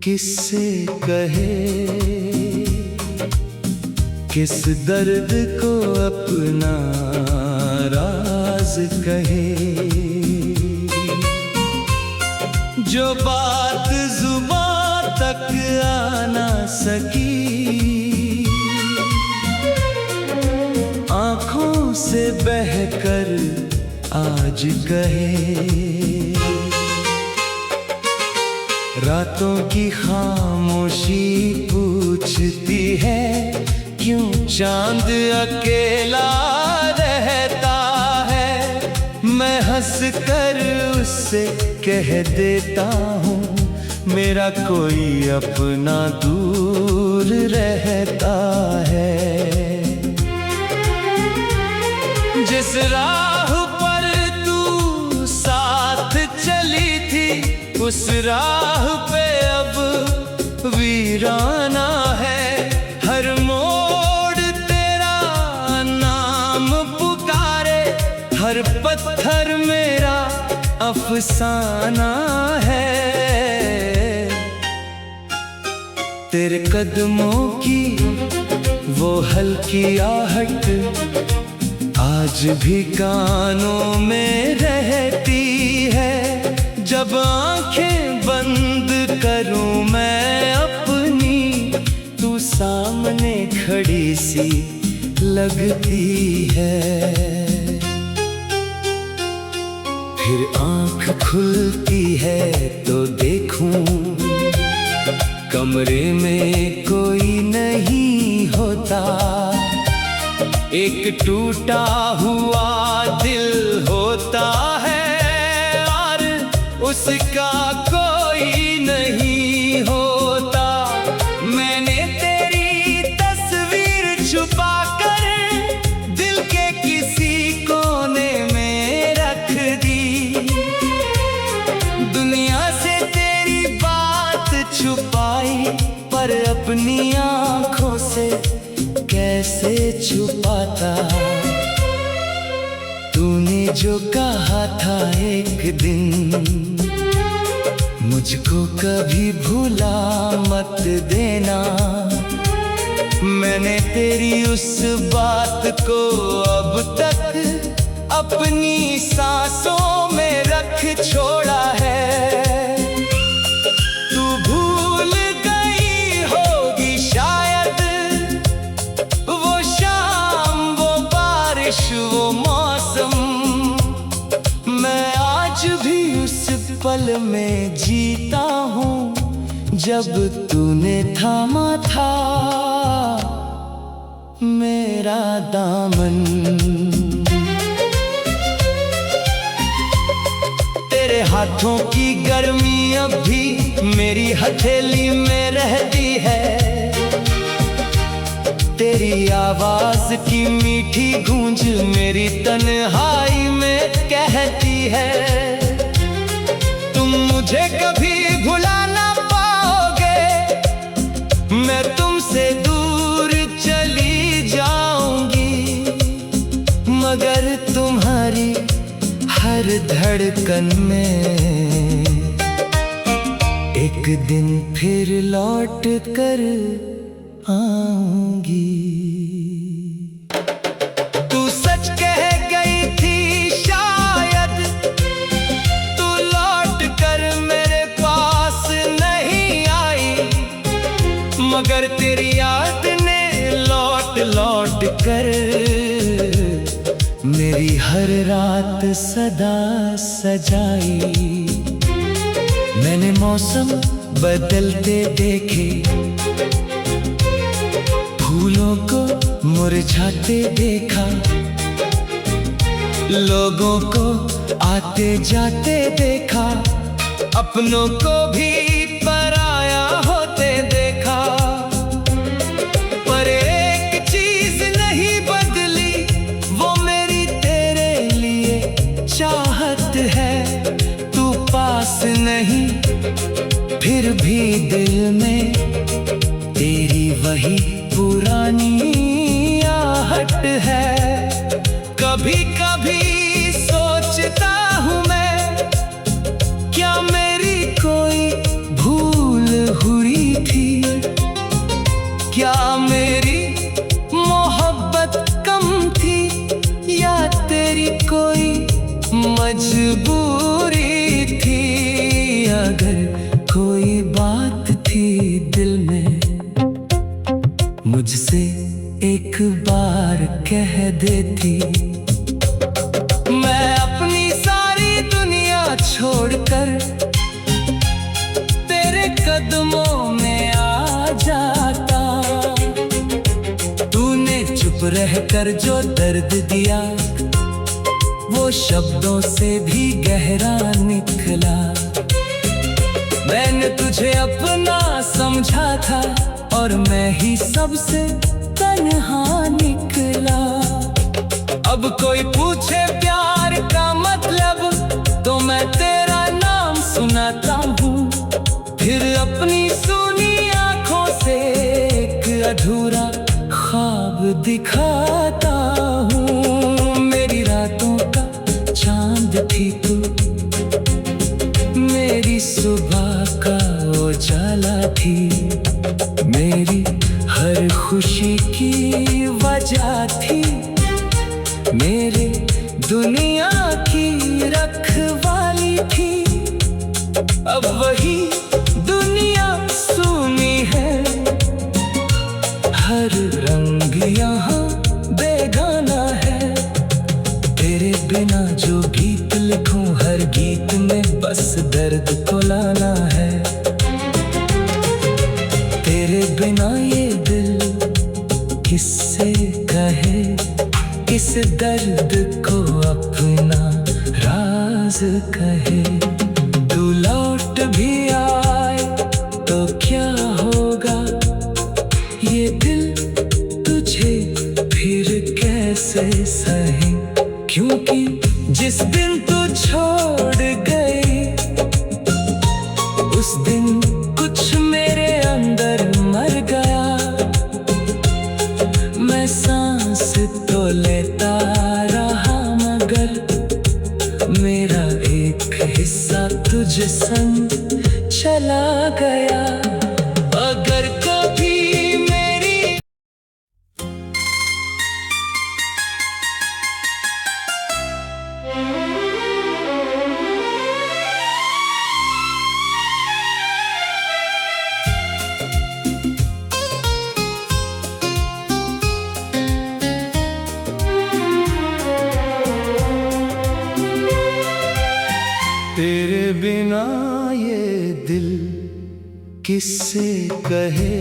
किससे कहे, किस दर्द को अपना राज कहे, जो बात जुबां तक आ ना सकी, आँखों से बहकर आज कहे। रातों की खामोशी पूछती है, क्यों चांद अकेला रहता है। मैं हंस कर उससे कह देता हूँ, मेरा कोई अपना दूर रहता है। जिस राह पर तू साथ चली थी, उस राह पे अब वीराना है। हर मोड़ तेरा नाम पुकारे, हर पत्थर मेरा अफसाना है। तेरे कदमों की वो हल्की आहट आज भी कानों में रहती है। जब आंखें बंद करूं मैं अपनी, तू सामने खड़ी सी लगती है। फिर आंख खुलती है तो देखूं, कमरे में कोई नहीं होता। एक टूटा हुआ दिल होता है, उसका कोई नहीं होता। मैंने तेरी तस्वीर छुपा कर दिल के किसी कोने में रख दी। दुनिया से तेरी बात छुपाई, पर अपनी आँखों से कैसे छुपाता। तूने जो कहा था एक दिन, मुझको कभी भूला मत देना। मैंने तेरी उस बात को अब तक अपनी सांसों में रख छोड़ा है। तू भूल गई होगी शायद वो शाम, वो बारिश, वो मौसम। मैं आज भी उस पल में जीता हूँ, जब तूने थामा था मेरा दामन। तेरे हाथों की गर्मी अब भी मेरी हथेली में रहती है। तेरी आवाज की मीठी गूंज मेरी तन्हाई में कहती है, तुम मुझे कभी भुला ना पाओगे। मैं तुमसे दूर चली जाऊंगी, मगर तुम्हारी हर धड़कन में एक दिन फिर लौट कर आऊंगी। तू सच कह गई थी शायद, तू लौट कर मेरे पास नहीं आई, मगर तेरी याद ने लौट लौट कर मेरी हर रात सदा सजाई। मैंने मौसम बदलते देखे, फूलों को मुरझाते देखा, लोगों को आते जाते देखा, अपनों को भी पराया होते देखा। पर एक चीज नहीं बदली, वो मेरी तेरे लिए चाहत है। तू पास नहीं, फिर भी दिल में तेरी वही पुरानी आहट है। कभी कभी सोचता हूँ मैं, क्या मेरी कोई भूल हुई क्या मेरी मोहब्बत कम थी या तेरी कोई मजबूरी थी? अगर कोई बात थी दिल में मुझसे एक बार कह देती। मैं अपनी सारी दुनिया छोड़कर तेरे कदमों में आ जाता। तूने चुप रहकर जो दर्द दिया वो शब्दों से भी गहरा निकला। मैंने तुझे अपना समझा था और मैं ही सबसे तन्हा निकला। अब कोई पूछे प्यार का मतलब तो मैं तेरा नाम सुनाता हूँ, फिर अपनी सुनी आंखों से एक अधूरा ख्वाब दिखाता हूँ। मेरी रातों का चांद थी तू, मेरी सुबह का उजाला थी, मेरी हर खुशी की वजह थी, मेरे दुनिया की रखवाली थी। अब वही दुनिया सूनी है, हर रंग यहाँ बेगाना है। तेरे बिना जो गीत लिखूं हर गीत में बस दर्द को लाना है। तेरे बिना ये दिल किससे कहे किस दर्द को अपना राज कहे। तू लौट भी आए तो क्या होगा, ये दिल तुझे फिर कैसे सहे। क्योंकि जिस दिन तू छोड़ गई उस दिन कुछ मेरे अंदर मर गया। मैं सांस तो लेता रहा मगर मेरा एक हिस्सा तुझ संग चला गया। अगर कभी मेरी तेरे बिना ये दिल किससे कहे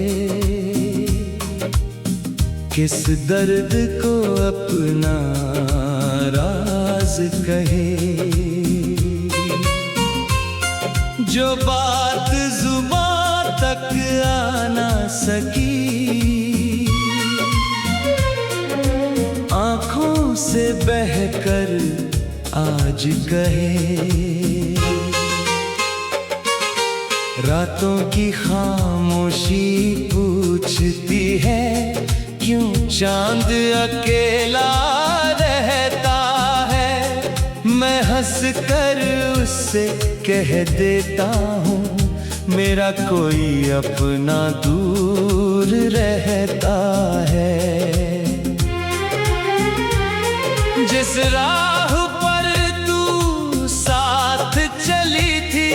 किस दर्द को अपना राज कहे। जो बात जुबान तक आ ना सकी आँखों से बहकर आज कहे। रातों की खामोशी पूछती है क्यों चांद अकेला रहता है। मैं हंस कर उससे कह देता हूँ मेरा कोई अपना दूर रहता है। जिस राह पर तू साथ चली थी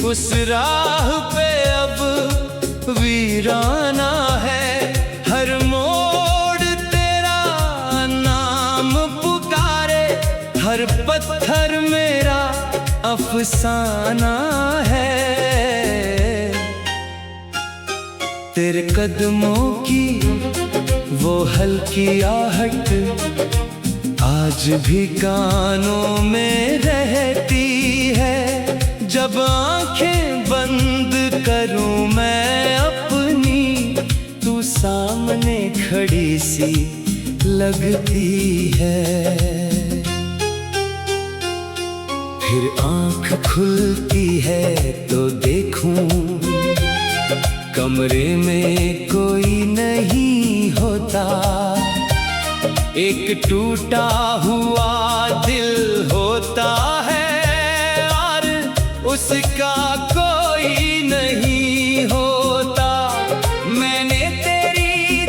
उस राह पे अब वीराना है। हर मोड़ तेरा नाम पुकारे, हर पत्थर मेरा अफसाना है। तेरे कदमों की वो हल्की आहट आज भी कानों में रहती है। जब आंखें बंद करूं मैं अपनी तू सामने खड़ी सी लगती है। फिर आंख खुलती है तो देखूं कमरे में कोई नहीं होता। एक टूटा हुआ दिल होता है और उसका कोई नहीं होता। मैंने तेरी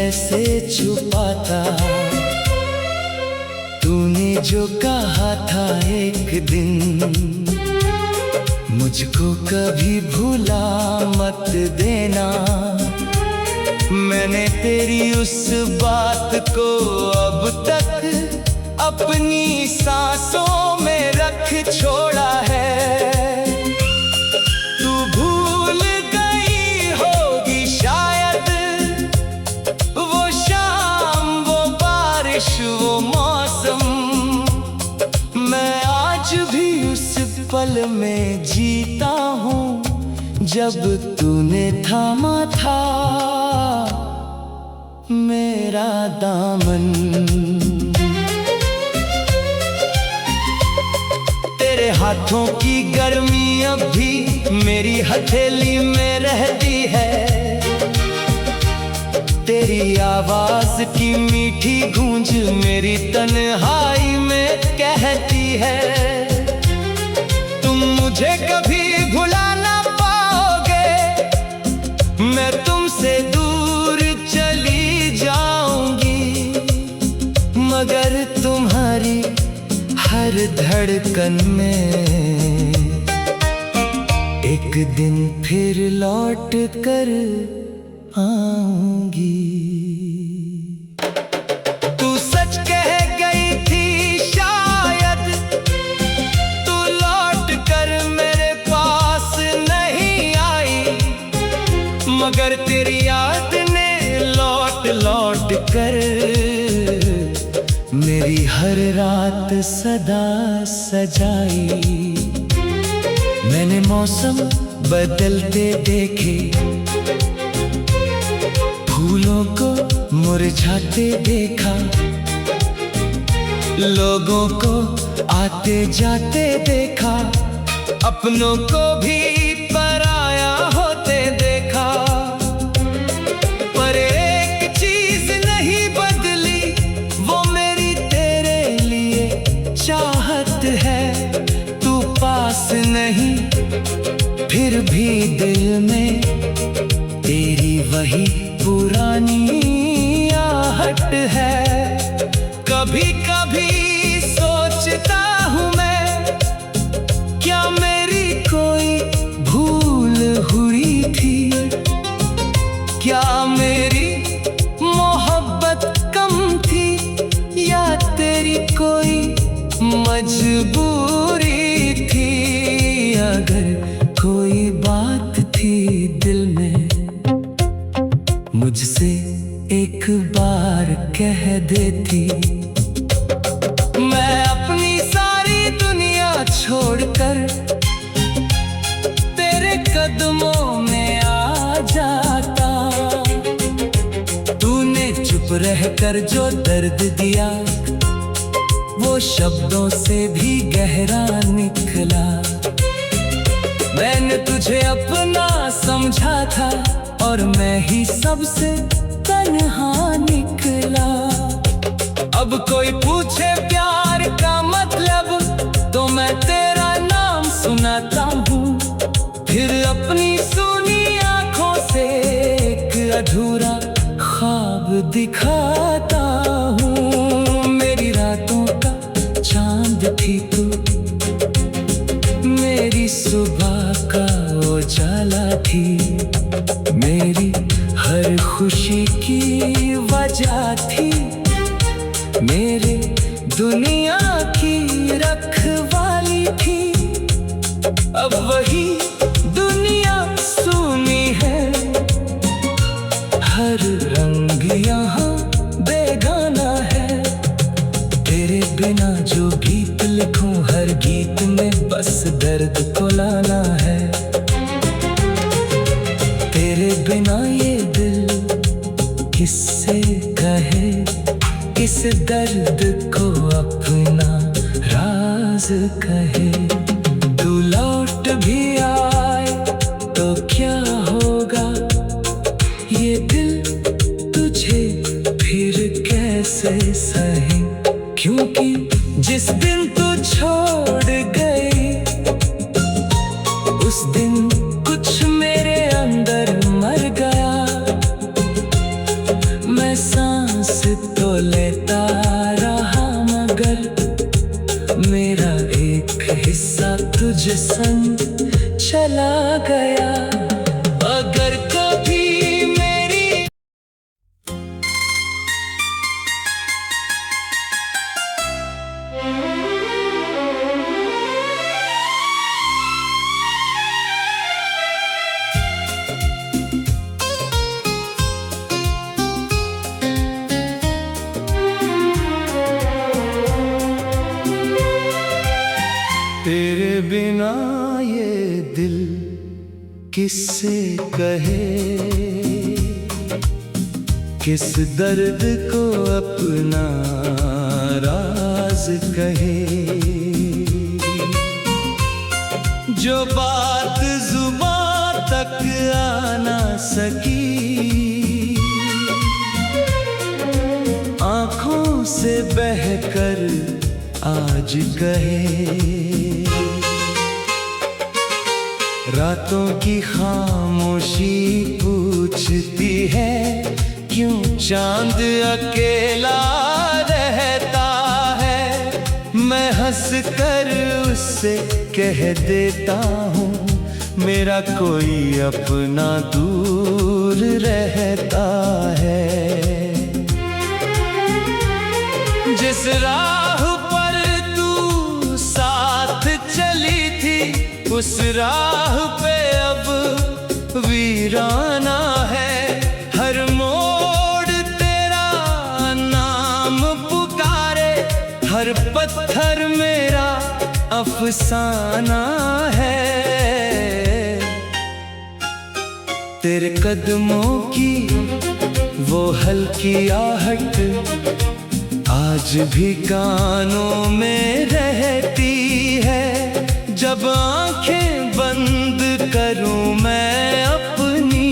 कैसे छुपाता। तूने जो कहा था एक दिन, मुझको कभी भूला मत देना। मैंने तेरी उस बात को अब तक अपनी सांसों में रख छोड़ा है। तू भूल गई होगी शायद वो शाम, वो बारिश, वो मौसम। मैं आज भी उस पल में जीता हूँ जब तूने थामा था मेरा दामन। तेरे हाथों की गर्मी अब भी मेरी हथेली में रहती है। तेरी आवाज की मीठी गूंज मेरी तन्हाई में कहती है। तुम मुझे कभी भुला ना पाओगे, मैं तुमसे दूर चली जाऊंगी, मगर तुम्हारी हर धड़कन में एक दिन फिर लौट कर आऊंगी। तू सच कह गई थी शायद, तू लौट कर मेरे पास नहीं आई, मगर तेरी याद ने लौट लौट कर मेरी हर रात सदा सजाई। मैंने मौसम बदलते देखे, फूलों को मुरझाते देखा, लोगों को आते जाते देखा, अपनों को भी पराया होते देखा। पर एक चीज नहीं बदली, वो मेरी तेरे लिए चाहत है। तू पास नहीं फिर भी दिल में तेरी वही पुरानी आहट है। कभी कभी सोचता हूँ मैं, क्या मेरी कोई भूल हुई थी? क्या मेरी मोहब्बत कम थी, या तेरी कोई मजबूरी थी? अगर कोई बात थी दिल में, मुझसे एक बार कह देती। मैं अपनी सारी दुनिया छोड़कर तेरे कदमों में आ जाता। तूने चुप रहकर जो दर्द दिया, वो शब्दों से भी गहरा निकला। मैंने तुझे अपना समझा था और मैं ही सबसे तन्हा निकला। अब कोई पूछे प्यार का मतलब, तो मैं तेरा नाम सुनाता हूँ। फिर अपनी सुनी आँखों से एक अधूरा ख्वाब दिखाता हूँ। मेरी रातों का चांद थी तू, मेरी सुबह का उजाला थी, मेरी हर खुशी की वजह थी, मेरे दुनिया की रखवाली थी। अब वही दुनिया सूनी है, हर रंग यहाँ बेगाना है। तेरे बिना जो गीत लिखूं, हर गीत में बस दर्द को लाना है। तेरे बिना ये दिल किससे कहे, इस दर्द को अपना राज कहे। तू लौट भी आए तो क्या होगा, ये दिल तुझे फिर कैसे सहे। क्योंकि जिस दिन तू छोड़ गई, उस दिन कुछ मेरे अंदर मर गया। मैं मैं सांस तो लेता रहा, मगर मेरा एक हिस्सा तुझ संग चला गया। अगर कभी मेरी तेरे बिना ये दिल किससे कहे, किस दर्द को अपना राज कहे। जो बात जुबां तक आ ना सकी, आँखों से बहकर आज कहे। रातों की खामोशी पूछती है, क्यों चांद अकेला रहता है। मैं हंस कर उससे कह देता हूँ, मेरा कोई अपना दूर रहता है। जिस राह पर तू साथ चली थी, उस राह पे अब वीराना है। हर मोड़ तेरा नाम पुकारे, हर पत्थर मेरा अफसाना है। तेरे कदमों की वो हल्की आहट आज भी कानों में रहती है। जब आंखें बंद करूं मैं अपनी,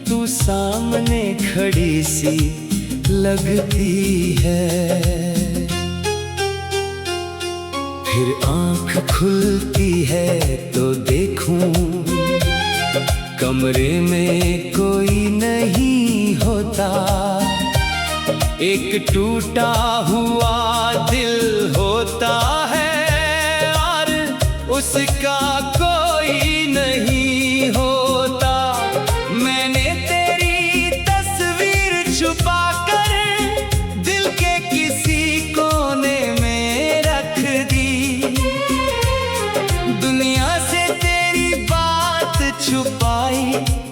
तू सामने खड़ी सी लगती है। फिर आंख खुलती है तो देखूं, कमरे में कोई नहीं होता। एक टूटा हुआ दिल होता है, उसका कोई नहीं होता। मैंने तेरी तस्वीर छुपा कर दिल के किसी कोने में रख दी। दुनिया से तेरी बात छुपाई,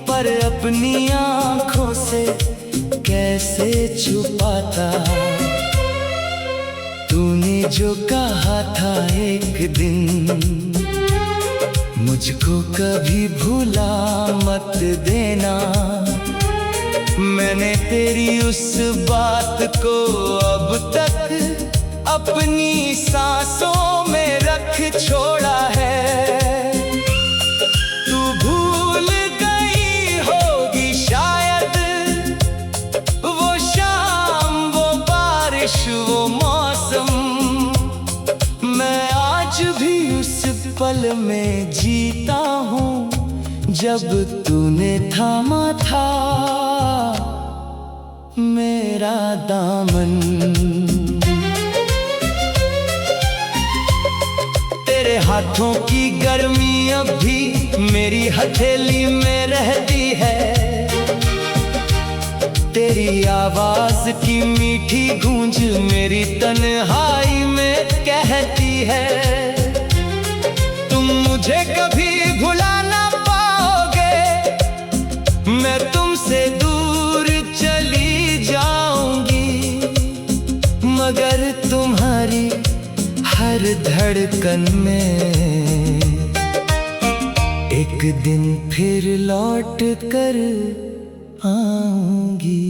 पर अपनी आँखों से कैसे छुपाता। तूने जो कहा था एक दिन, मुझको कभी भूला मत देना। मैंने तेरी उस बात को अब तक अपनी सांसों में रख छोड़ा है। तू भूल गई होगी शायद वो शाम, वो बारिश, वो मौसम। मैं आज भी उस पल में जीता हूँ, जब तूने थामा था मेरा दामन। तेरे हाथों की गर्मी अब भी मेरी हथेली में रहती है। तेरी आवाज की मीठी गूंज मेरी तन्हाई में कहती है, तुम मुझे कभी भुला ना पाओगे। मैं तुमसे दूर चली जाऊंगी, मगर तुम्हारी हर धड़कन में एक दिन फिर लौट कर आऊंगी।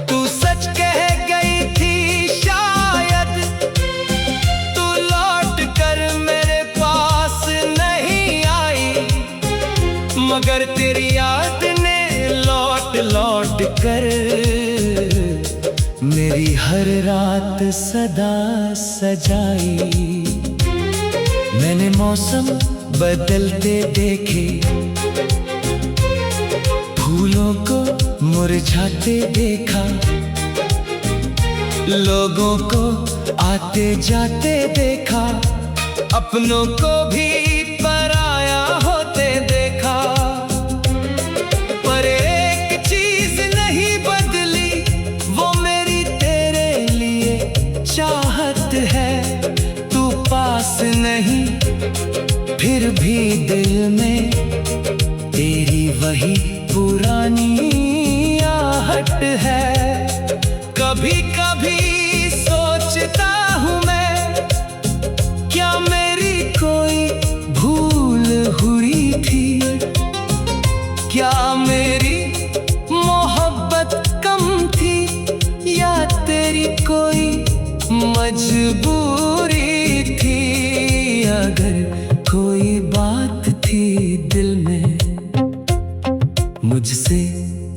तू सच कह गई थी शायद, तू लौट कर मेरे पास नहीं आई, मगर तेरी याद ने लौट लौट कर मेरी हर रात सदा सजाई। मैंने मौसम बदलते देखे, फूलों को मुरझाते देखा, लोगों को आते जाते देखा, अपनों को भी पराया होते देखा। पर एक चीज नहीं बदली, वो मेरी तेरे लिए चाहत है। तू पास नहीं फिर भी दिल में तेरी वही पुरानी आहट है। कभी कभी सोचता हूँ मैं, क्या मेरी कोई भूल हुई थी? क्या मेरी मोहब्बत कम थी, या तेरी कोई मजबूरी थी? अगर कोई बात थी दिल में, मुझसे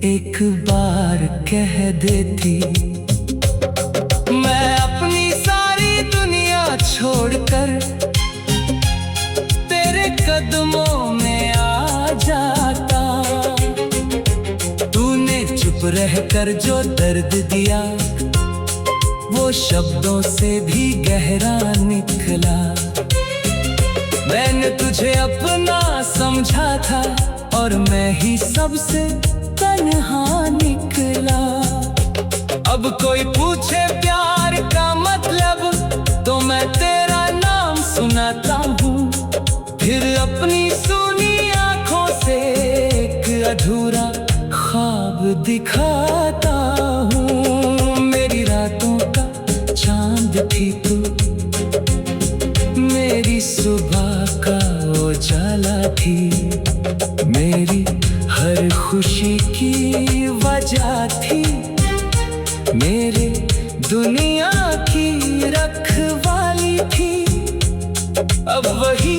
एक बार कह देती। मैं अपनी सारी दुनिया छोड़कर तेरे कदमों में आ जाता। तूने चुप रहकर जो दर्द दिया, वो शब्दों से भी गहरा निकला। मैंने तुझे अपना समझा था, और मैं ही सबसे तन्हा निकला। अब कोई पूछे प्यार का मतलब, तो मैं तेरा नाम सुनाता हूँ। फिर अपनी सुनी आंखों से एक अधूरा ख्वाब दिखाता हूँ। मेरी रातों का चांद थी तू, मेरी सुबह का उजाला थी, मेरी हर खुशी की वजह थी, मेरे दुनिया की रखवाली थी। अब वही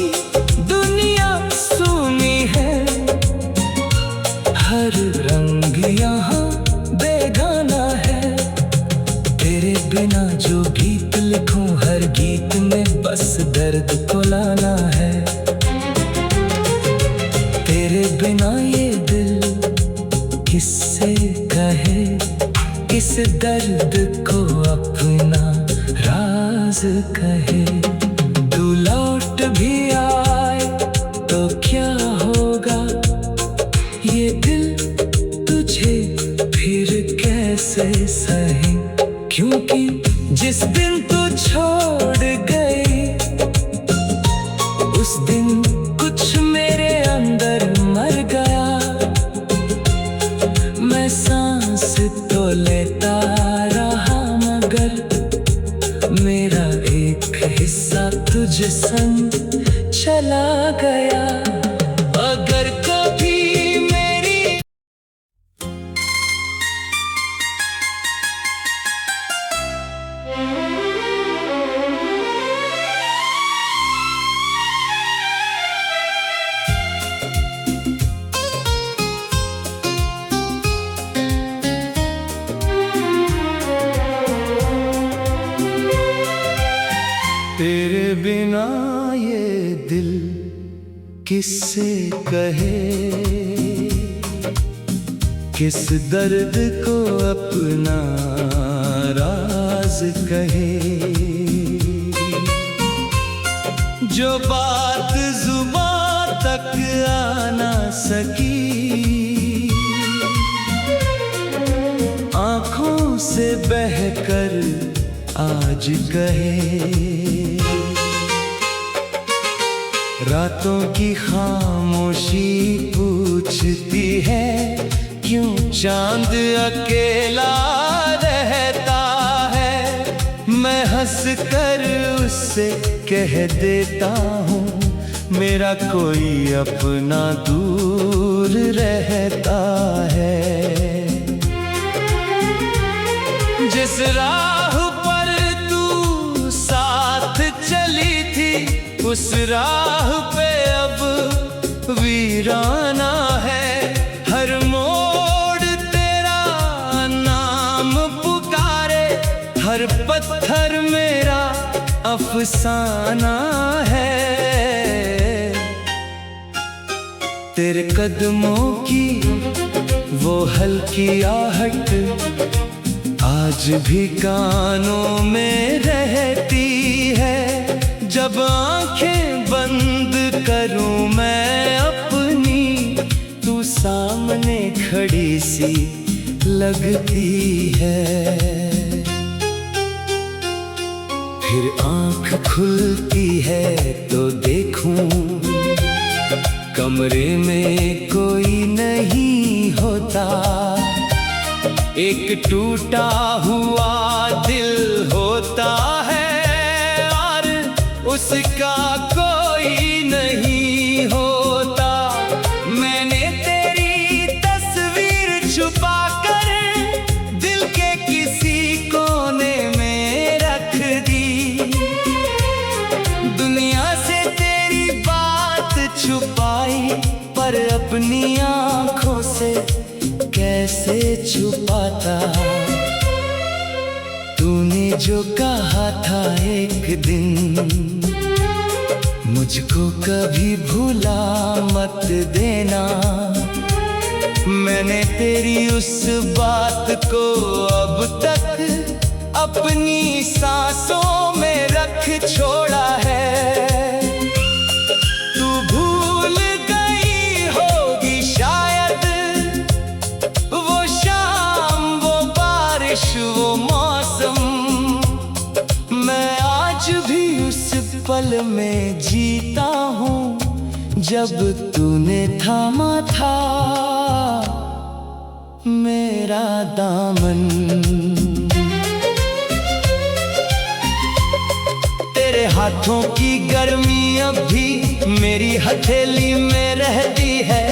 दुनिया सूनी है, हर रंग यहाँ बेगाना है। तेरे बिना जो गीत लिखूं, हर गीत में बस दर्द को लाना है। तेरे बिना ये दिल किससे कहे, इस दर्द को अपना राज कहे। तू लौट भी आए तो क्या होगा, ये दिल तुझे फिर कैसे सहे? क्योंकि जिस दिन तू छोड़ गई, उस दिन कुछ मेरे अंदर मर गया। मैं सांस तो लेता रहा, मगर मेरा एक हिस्सा तुझ संग चला गया। अगर कभी मेरी तेरे बिना ये दिल किससे कहे, किस दर्द को अपना राज कहे? जो बात जुबां तक आ ना सकी, आँखों से बहकर आज कहे। रातों की खामोशी पूछती है, क्यों चांद अकेला रहता है? मैं हंस कर उससे कह देता हूँ, मेरा कोई अपना दूर रहता है। जिस राह पर तू साथ चली थी, उस राह पे अब वीराना है। हर मोड़ तेरा नाम पुकारे, हर पत्थर मेरा अफसाना है। तेरे कदमों की वो हल्की आहट आज भी कानों में रहती है। जब आंखें बंद करूं मैं अपनी, तू सामने खड़ी सी लगती है। फिर आंख खुलती है तो देखूं कमरे में कोई नहीं होता। एक टूटा हुआ दिल होता है और उसका कोई नहीं होता। मैंने तेरी तस्वीर छुपा कर दिल के किसी कोने में रख दी। दुनिया से तेरी बात छुपाई, पर अपनी आंखों से कैसे छुपाता। तूने जो कहा था एक दिन, मुझको कभी भूला मत देना। मैंने तेरी उस बात को अब तक अपनी सांसों में रख छोड़ा है। तू भूल गई होगी शायद वो शाम, वो बारिश, वो मौसम। मैं आज भी उस पल में जीता हूँ जब तूने थामा था मेरा दामन। तेरे हाथों की गर्मी अब भी मेरी हथेली में रहती है।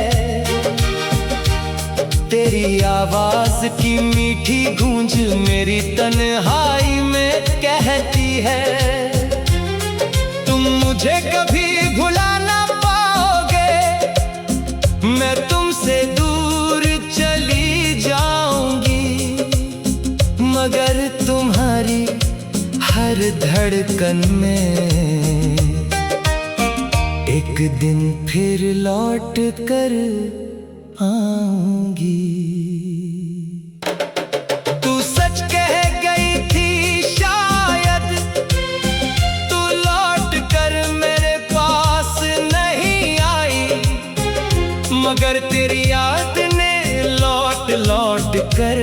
तेरी आवाज की मीठी गूंज मेरी तन्हाई में कहती है। तुम मुझे कभी भुला ना पाओगे, मैं तुमसे दूर चली जाऊंगी, मगर तुम्हारी हर धड़कन में एक दिन फिर लौट कर आऊंगी। तू सच कह गई थी शायद, तू लौट कर मेरे पास नहीं आई, मगर तेरी याद ने लौट लौट कर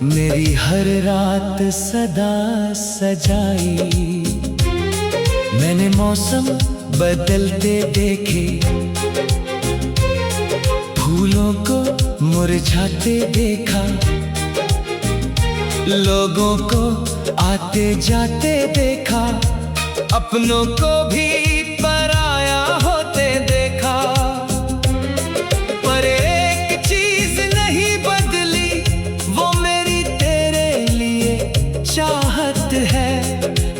मेरी हर रात सदा सजाई। मैंने मौसम बदलते देखे, फूलों को मुरझाते देखा, लोगों को आते जाते देखा, अपनों को भी पराया होते देखा। पर एक चीज नहीं बदली, वो मेरी तेरे लिए चाहत है।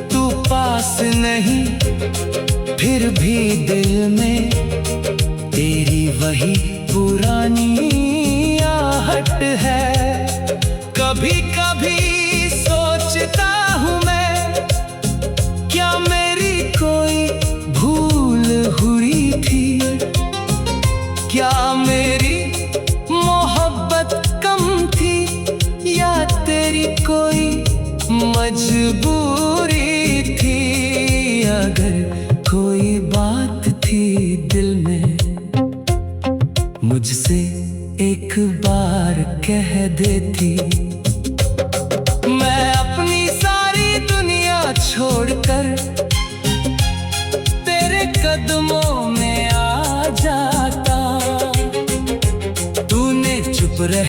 तू पास नहीं फिर भी दिल में तेरी वही पुरानी आहट है। कभी कभी सोचता हूँ मैं, क्या मेरी कोई भूल हुई थी? क्या मेरी मोहब्बत कम थी, या तेरी कोई मजबूरी थी? अगर कोई बात थी दिल में, मुझसे एक बार कह देती। मैं अपनी सारी दुनिया छोड़कर तेरे कदमों में आ जाता। तूने चुप रह